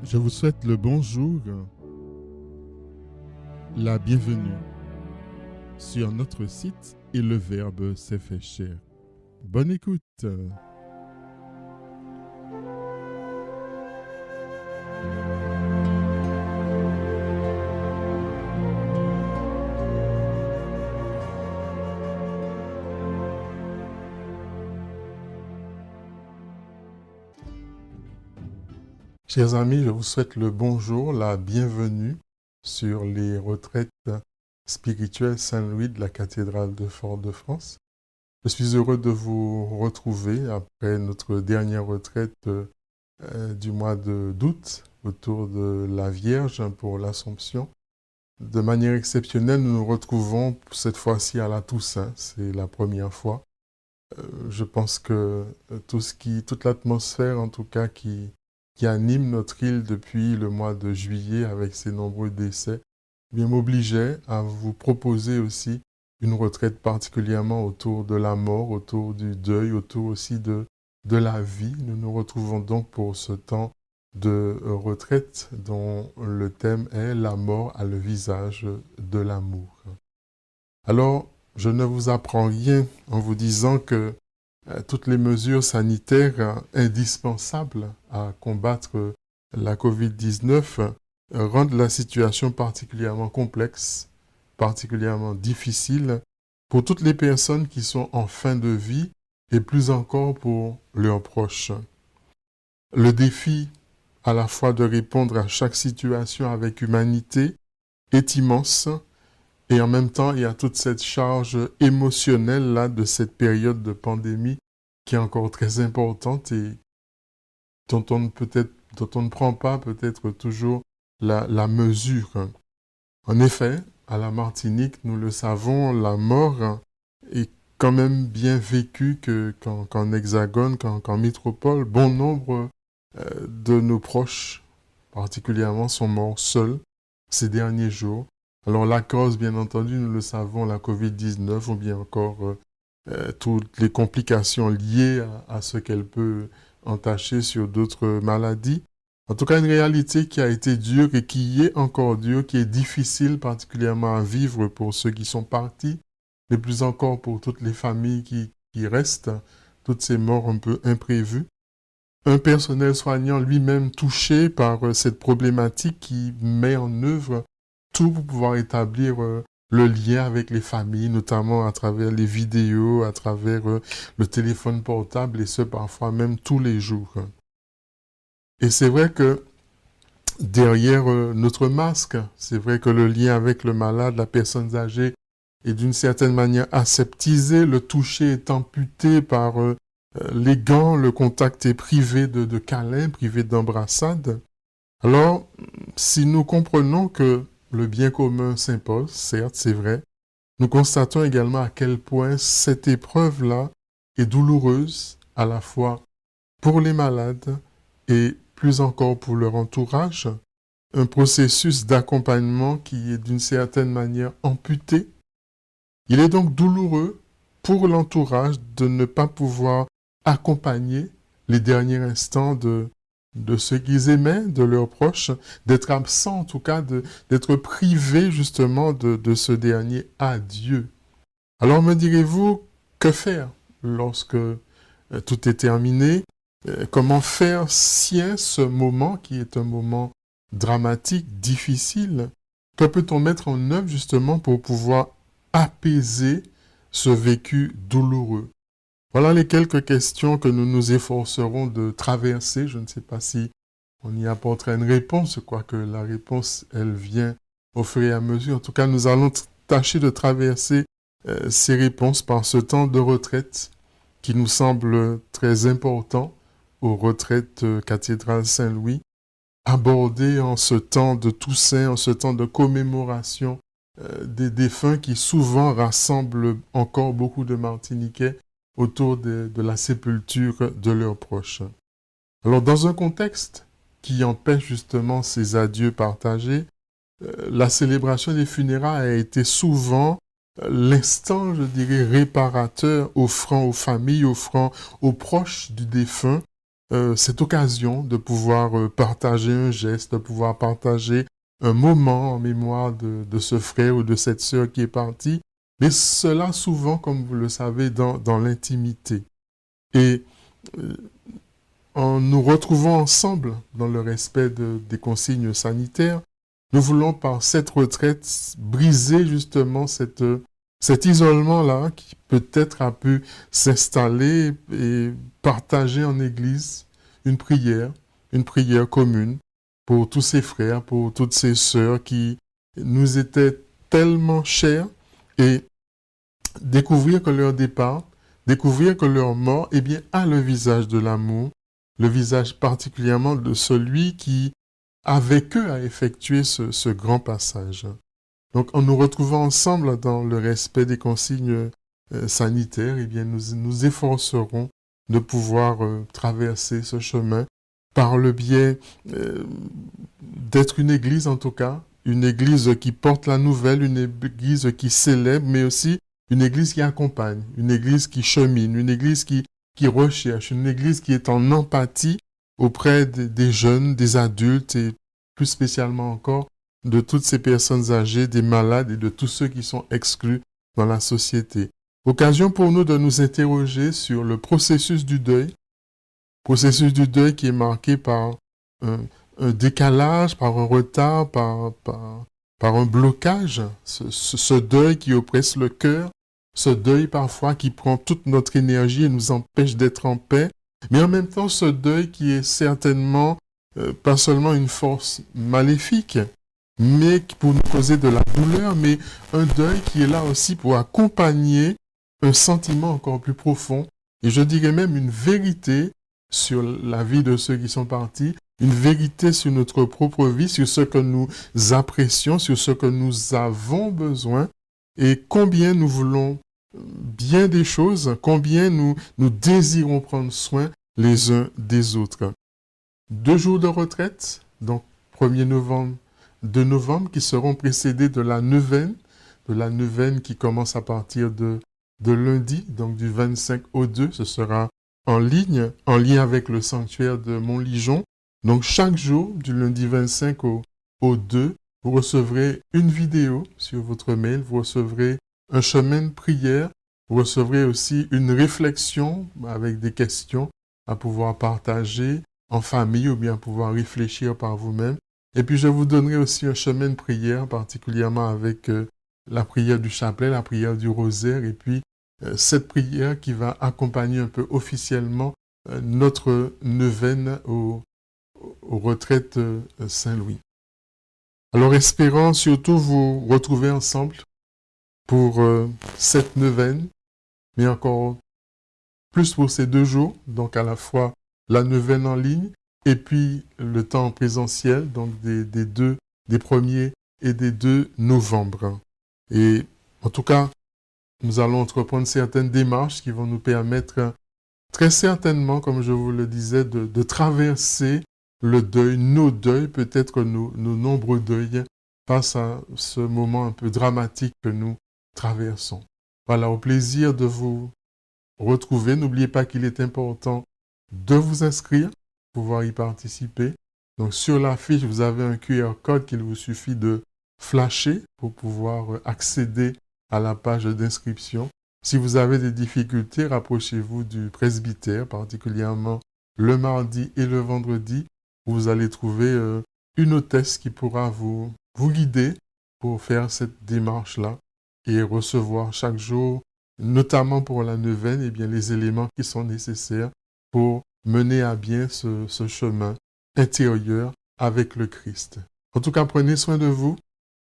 Je vous souhaite le bonjour, la bienvenue sur notre site et le Verbe s'est fait chair. Bonne écoute. Chers amis, je vous souhaite le bonjour, la bienvenue sur les retraites spirituelles Saint-Louis de la cathédrale de Fort-de-France. Je suis heureux de vous retrouver après notre dernière retraite du mois d'août autour de la Vierge pour l'Assomption. De manière exceptionnelle, nous nous retrouvons cette fois-ci à la Toussaint, c'est la première fois. Je pense que toute l'atmosphère en tout cas qui anime notre île depuis le mois de juillet avec ses nombreux décès, bien m'obligeait à vous proposer aussi une retraite particulièrement autour de la mort, autour du deuil, autour aussi de la vie. Nous nous retrouvons donc pour ce temps de retraite dont le thème est « La mort a le visage de l'amour ». Alors, je ne vous apprends rien en vous disant que toutes les mesures sanitaires indispensables à combattre la COVID-19 rendent la situation particulièrement complexe, particulièrement difficile pour toutes les personnes qui sont en fin de vie et plus encore pour leurs proches. Le défi à la fois de répondre à chaque situation avec humanité est immense et en même temps il y a toute cette charge émotionnelle là de cette période de pandémie qui est encore très importante et dont on ne prend pas peut-être toujours la mesure. En effet, à la Martinique, nous le savons, la mort est quand même bien vécue qu'en Hexagone, qu'en métropole. Bon nombre de nos proches, particulièrement, sont morts seuls ces derniers jours. Alors la cause, bien entendu, nous le savons, la COVID-19 ou bien encore toutes les complications liées à ce qu'elle peut entacher sur d'autres maladies. En tout cas, une réalité qui a été dure et qui est encore dure, qui est difficile particulièrement à vivre pour ceux qui sont partis, mais plus encore pour toutes les familles qui restent, toutes ces morts un peu imprévues. Un personnel soignant lui-même touché par cette problématique qui met en œuvre tout pour pouvoir établir le lien avec les familles, notamment à travers les vidéos, à travers le téléphone portable, et ce parfois même tous les jours. Et c'est vrai que derrière notre masque, c'est vrai que le lien avec le malade, la personne âgée, est d'une certaine manière aseptisé, le toucher est amputé par les gants, le contact est privé de câlins, privé d'embrassades. Alors, si nous comprenons que le bien commun s'impose, certes, c'est vrai, nous constatons également à quel point cette épreuve-là est douloureuse, à la fois pour les malades et plus encore pour leur entourage, un processus d'accompagnement qui est d'une certaine manière amputé. Il est donc douloureux pour l'entourage de ne pas pouvoir accompagner les derniers instants de ceux qu'ils aimaient, de leurs proches, d'être absents en tout cas, d'être privés justement de ce dernier adieu. Alors me direz-vous, que faire lorsque tout est terminé? Comment faire sien ce moment qui est un moment dramatique, difficile? Que peut-on mettre en œuvre justement pour pouvoir apaiser ce vécu douloureux? Voilà les quelques questions que nous nous efforcerons de traverser. Je ne sais pas si on y apportera une réponse. Je crois que la réponse, elle vient au fur et à mesure. En tout cas, nous allons tâcher de traverser ces réponses par ce temps de retraite qui nous semble très important aux retraites cathédrale Saint-Louis, abordé en ce temps de Toussaint, en ce temps de commémoration des défunts qui souvent rassemblent encore beaucoup de Martiniquais autour de la sépulture de leurs proches. Alors, dans un contexte qui empêche justement ces adieux partagés, la célébration des funérailles a été souvent l'instant, je dirais, réparateur, offrant aux familles, offrant aux proches du défunt cette occasion de pouvoir partager un geste, de pouvoir partager un moment en mémoire de ce frère ou de cette sœur qui est parti, mais cela souvent, comme vous le savez, dans l'intimité. Et en nous retrouvant ensemble dans le respect des consignes sanitaires, nous voulons par cette retraite briser justement cet isolement-là qui peut-être a pu s'installer et partager en Église une prière commune pour tous ces frères, pour toutes ces sœurs qui nous étaient tellement chers et découvrir que leur départ, découvrir que leur mort, eh bien, a le visage de l'amour, le visage particulièrement de celui qui, avec eux, a effectué ce grand passage. Donc, en nous retrouvant ensemble dans le respect des consignes sanitaires, eh bien, nous nous efforcerons de pouvoir traverser ce chemin par le biais d'être une église, en tout cas, une église qui porte la nouvelle, une église qui célèbre, mais aussi une église qui accompagne, une église qui chemine, une église qui recherche, une église qui est en empathie auprès des jeunes, des adultes et plus spécialement encore de toutes ces personnes âgées, des malades et de tous ceux qui sont exclus dans la société. Occasion pour nous de nous interroger sur le processus du deuil qui est marqué par un décalage, par un retard, par un blocage, ce deuil qui oppresse le cœur, ce deuil parfois qui prend toute notre énergie et nous empêche d'être en paix, mais en même temps ce deuil qui est certainement pas seulement une force maléfique, mais pour nous causer de la douleur, mais un deuil qui est là aussi pour accompagner un sentiment encore plus profond, et je dirais même une vérité sur la vie de ceux qui sont partis, une vérité sur notre propre vie, sur ce que nous apprécions, sur ce que nous avons besoin, et combien nous voulons bien des choses, combien nous désirons prendre soin les uns des autres. 2 jours de retraite, donc 1er novembre, 2 novembre, qui seront précédés de la neuvaine qui commence à partir de lundi, donc du 25 au 2, ce sera en ligne, en lien avec le sanctuaire de Montligeon. Donc chaque jour, du lundi 25 au 2, vous recevrez une vidéo sur votre mail, vous recevrez un chemin de prière, vous recevrez aussi une réflexion avec des questions à pouvoir partager en famille ou bien pouvoir réfléchir par vous-même. Et puis je vous donnerai aussi un chemin de prière, particulièrement avec la prière du chapelet, la prière du rosaire, et puis cette prière qui va accompagner un peu officiellement notre neuvaine aux retraites Saint-Louis. Alors espérant surtout vous retrouver ensemble pour cette neuvaine, mais encore plus pour ces 2 jours, donc à la fois la neuvaine en ligne et puis le temps en présentiel, donc des 1er et des 2 novembre. Et en tout cas, nous allons entreprendre certaines démarches qui vont nous permettre très certainement, comme je vous le disais, de traverser le deuil, nos deuils, peut-être nos nombreux deuils, face à ce moment un peu dramatique que nous traversons. Voilà, au plaisir de vous retrouver. N'oubliez pas qu'il est important de vous inscrire, pouvoir y participer. Donc sur la fiche, vous avez un QR code qu'il vous suffit de flasher pour pouvoir accéder à la page d'inscription. Si vous avez des difficultés, rapprochez-vous du presbytère, particulièrement le mardi et le vendredi, où vous allez trouver une hôtesse qui pourra vous guider pour faire cette démarche-là et recevoir chaque jour, notamment pour la neuvaine, eh bien, les éléments qui sont nécessaires pour mener à bien ce chemin intérieur avec le Christ. En tout cas, prenez soin de vous,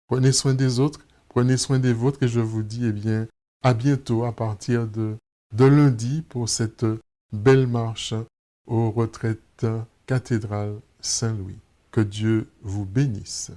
prenez soin des autres, prenez soin des vôtres et je vous dis, eh bien, à bientôt à partir de lundi pour cette belle marche aux retraites cathédrale Saint-Louis. Que Dieu vous bénisse.